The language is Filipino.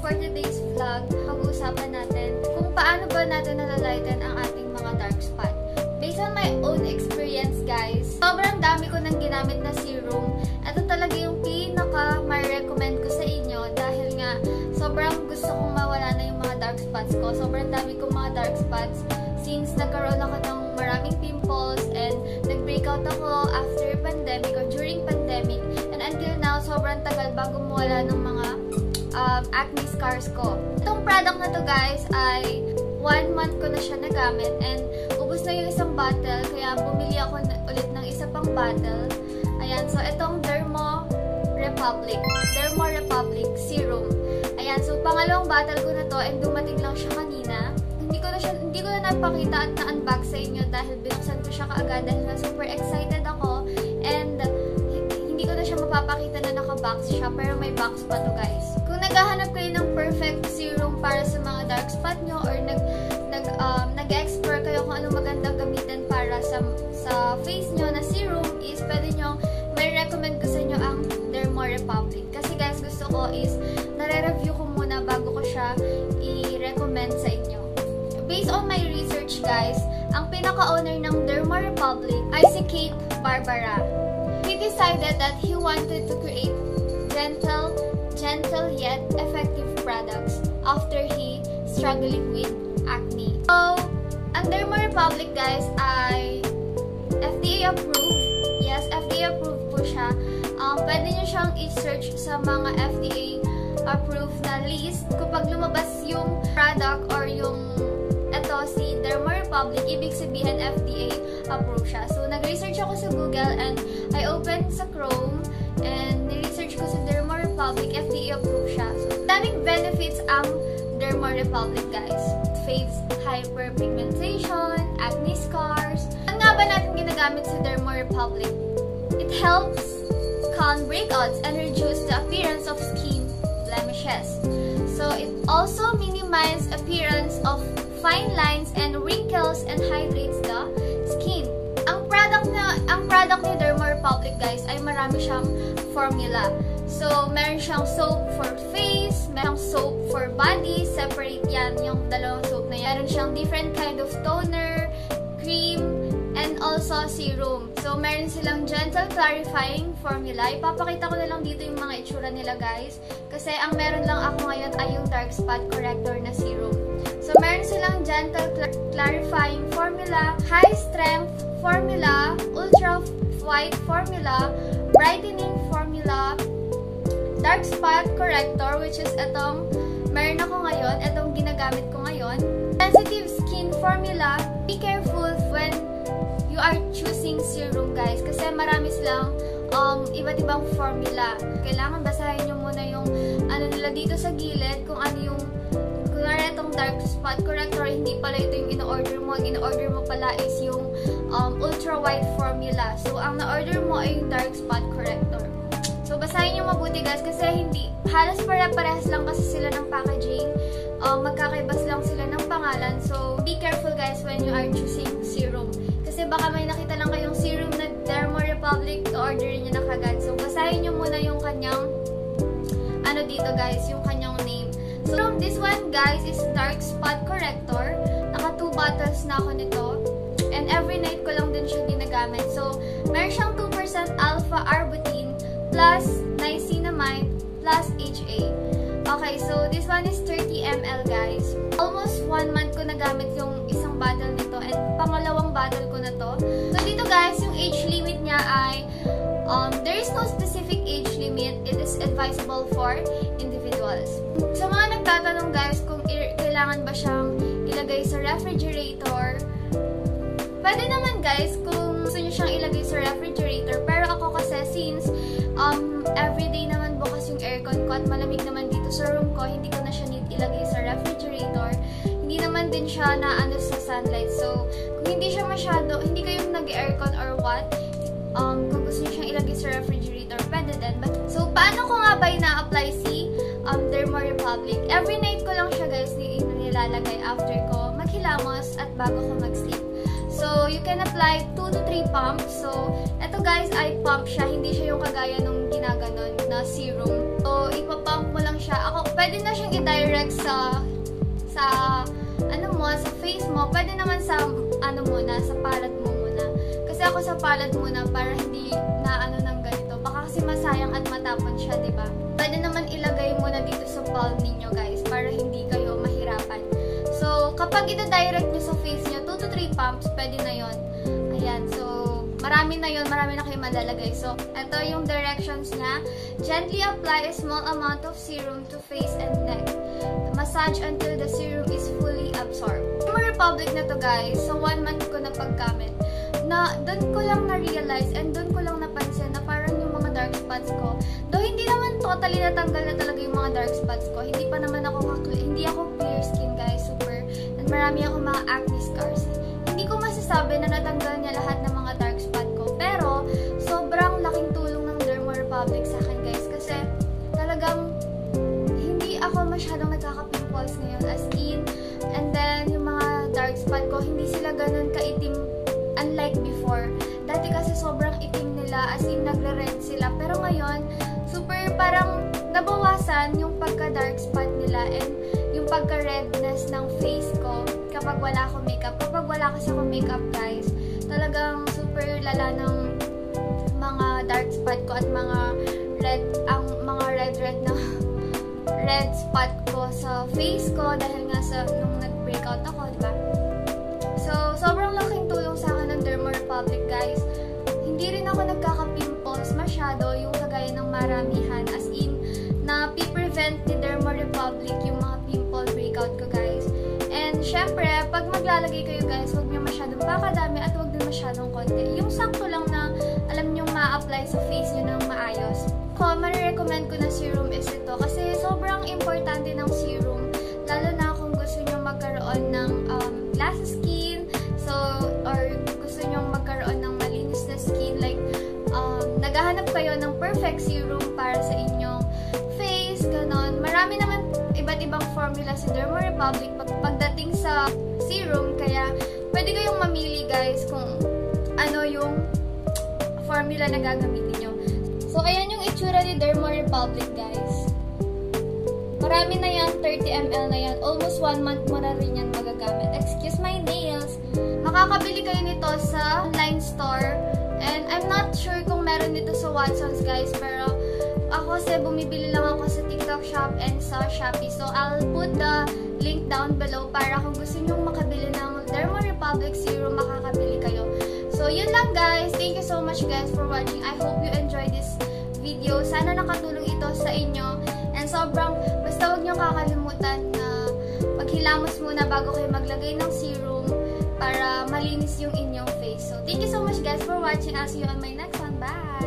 for today's vlog, pag-uusapan natin kung paano ba natin nalalighten ang ating mga dark spot. Based on my own experience, guys, sobrang dami ko nang ginamit na serum. Ito talaga yung pinaka-ma-recommend ko sa inyo dahil nga sobrang gusto kong mawala na yung mga dark spots ko. Sobrang dami kong mga dark spots since nagkaroon ako ng maraming pimples and nag-breakout ako after pandemic or during pandemic. And until now, sobrang tagal bago mawala ng mga acne scars ko. Itong product na to, guys, ay 1 month ko na siya nagamit and ubos na yung isang bottle, kaya bumili ako ulit ng isa pang bottle. Ayan, so itong Dermo Republic Serum. Ayan, so pangalawang bottle ko na to and dumating lang siya kanina. Hindi ko na napakita at na-unbox sa inyo dahil binuksan ko siya kaagad dahil na super excited ako and hindi ko na siya mapapakita na naka-box siya, pero may box pa to, guys. Kung naghahanap kayo ng perfect serum para sa mga dark spot nyo or nag-explore kayo kung anong magandang gamitin para sa face nyo na serum, is pwede nyo, may recommend ko sa inyo ang Dermo Republic. Kasi guys, gusto ko is nare-review ko muna bago ko siya i-recommend sa inyo. Based on my research, guys, ang pinaka-owner ng Dermo Republic ay si Kate Barbara. He decided that he wanted to create gentle yet effective products after he struggling with acne. So, ang Dermo Republic, guys, ay FDA approved. Yes, FDA approved po siya. Pwede nyo siyang i-search sa mga FDA approved na list. Kapag lumabas yung product or yung si Dermo Republic, ibig sabihin FDA approved siya. So, nag-research ako sa Google and I opened sa Chrome and ni-research ko sa Dermo Republic, FDA approved siya. So, daming benefits ang Dermo Republic, guys. Face hyperpigmentation, acne scars. Ano nga ba natin ginagamit sa Dermo Republic? It helps calm breakouts and reduce the appearance of skin blemishes. So, it also minimizes appearance of fine lines and wrinkles and hydrates the skin. Ang product ni Dermo Republic, guys, ay marami siyang formula. So, meron siyang soap for face, meron soap for body, separate yan yung dalawang soap na yan. Meron siyang different kind of toner, cream, and also serum. So, meron silang gentle clarifying formula. Ipapakita ko na lang dito yung mga itsura nila, guys. Kasi ang meron lang ako ngayon ay yung dark spot corrector na serum. So, meron silang gentle clarifying formula, high strength formula, ultra white formula, brightening formula, dark spot corrector, which is itong meron ako ngayon, itong ginagamit ko ngayon, sensitive skin formula. Be careful when you are choosing serum, guys, kasi marami silang iba't ibang formula. Kailangan basahin nyo muna yung ano nila dito sa gilid, kung ano yung kunwari itong dark spot corrector, hindi pala ito yung in-order mo. Ang in-order mo pala is yung ultra white formula. So, ang na-order mo ay yung dark spot corrector. So, basahin nyo mabuti, guys, kasi hindi, halos pare-parehas lang kasi sila ng packaging. Magkakaibas lang sila ng pangalan. So, be careful, guys, when you are choosing serum. Kasi baka may nakita lang kayong serum na Dermo Republic, orderin nyo na kagad. So, basahin nyo muna yung kanyang, ano dito, guys, yung kanyang name. So, this one, guys, is dark spot corrector. Naka 2 bottles na ako nito. And every night ko lang din siya ginagamit. So, meron siyang 2% alpha-arbutin plus niacinamide plus HA. Okay, so this one is 30 ml, guys. Almost 1 month ko nagamit yung isang bottle nito and pangalawang bottle ko na to. So, dito, guys, yung age limit niya ay there is no specific age limit. It is advisable for individuals. Sa mga nagtatanong, guys, kung kailangan ba siyang ilagay sa refrigerator, pwede naman, guys, kung gusto nyo siyang ilagay sa refrigerator. Pero ako kasi, since everyday naman bukas yung aircon ko at malamig naman dito sa room ko, hindi ko na siya need ilagay sa refrigerator. Hindi naman din siya na ano sa sunlight. So, kung hindi siya masyado, hindi kayo nag-aircon or what, kung gusto nyo siyang ilagay sa refrigerator, pwede din. So, paano ko nga ba ina-apply si Dermo Republic? Every night ko lang siya, guys, nilalagay after ko maghilamos at bago ko mag-sleep. So, you can apply 2 to 3 pumps. So, eto, guys, ay pump siya. Hindi siya yung kagaya nung ginaganon na serum. So, ipapump mo lang siya. Ako, pwede na siyang i-direct sa face mo. Pwede naman sa sa palette mo muna. Kasi ako sa palette muna para hindi na ng ganito. Baka kasi masayang at matapon siya, di ba? Pwede naman ilagay muna dito sa palm ninyo, guys, para hindi kayo mahirapan. So, kapag ida-direct nyo sa face nyo, 2 to 3 pumps, pwede na yon. Ayan, so, marami na kayo malalagay. So, ito yung directions niya. Gently apply a small amount of serum to face and neck. Massage until the serum is fully absorbed. Derma Republic na to, guys. So, 1 month ko na paggamit. Doon ko lang na-realize and doon ko lang napansin na parang yung mga dark spots ko. Though hindi naman totally natanggal na talaga yung mga dark spots ko. Hindi pa naman hindi ako clear skin, guys. Super. And marami ako mga acne scars. Hindi ko masasabi na natanggal niya lahat ng mga dark spot ko. Pero, sobrang laking tulong ng Derma Republic sa akin, guys. Kasi, talagang, hindi ako masyadong nagkaka-pimples ngayon. As in, and then, yung mga dark spot ko, hindi sila ganun kaitim unlike before. Dati kasi sobrang itim nila, as in, nagre-red sila. Pero ngayon, super parang nabawasan yung pagka-dark spot nila and yung pagka-redness ng face ko kapag wala akong makeup. Kapag wala kasi akong makeup, guys, talagang super lala ng mga dark spot ko at mga red na red spot ko sa face ko dahil nga sa nung nag-breakout ako, diba? So, sobrang laking tulong sa akin ng Derma Republic, guys. Hindi rin ako nagkaka-pimples masyado yung kagaya ng maramihan, as in, na pi-prevent ni Derma Republic yung mga pimple breakout ko, guys. And, syempre, pag maglalagay kayo, guys, huwag nyo masyadong pakadami at huwag din masyadong konti. Yung sakto lang na alam nyo ma-apply sa face nyo ng maayos. Marirecommend ko na serum is ito kasi sobrang importante ng serum, lalo na kung gusto nyo magkaroon ng glassy skin, so, or gusto nyo magkaroon ng malinis na skin, like, naghahanap kayo ng perfect serum para sa inyong face, ganon. Marami naman iba't ibang formula si Derma Republic pagdating sa serum, kaya pwede kayong mamili, guys, kung ano yung formula na gagamitin nyo. So, ayan yung itsura ni Derma Republic, guys. Marami na yan, 30 ml na yan. Almost 1 month mo na rin yan magagamit. Excuse my nails. Makakabili kayo nito sa online store. And I'm not sure kung meron dito sa Watsons, guys. Pero ako kasi bumibili lang ako sa TikTok shop and sa Shopee. So, I'll put the link down below para kung gusto nyo makabili ng Derma Republic serum, makakabili kayo. So, yun lang, guys. Thank you so much, guys, for watching. I hope you enjoyed this video. Sana nakatulong ito sa inyo. And basta huwag nyo kakalimutan na maghilamos muna bago kayo maglagay ng serum para malinis yung inyong face. So, thank you so much, guys, for watching. I'll see you on my next one. Bye!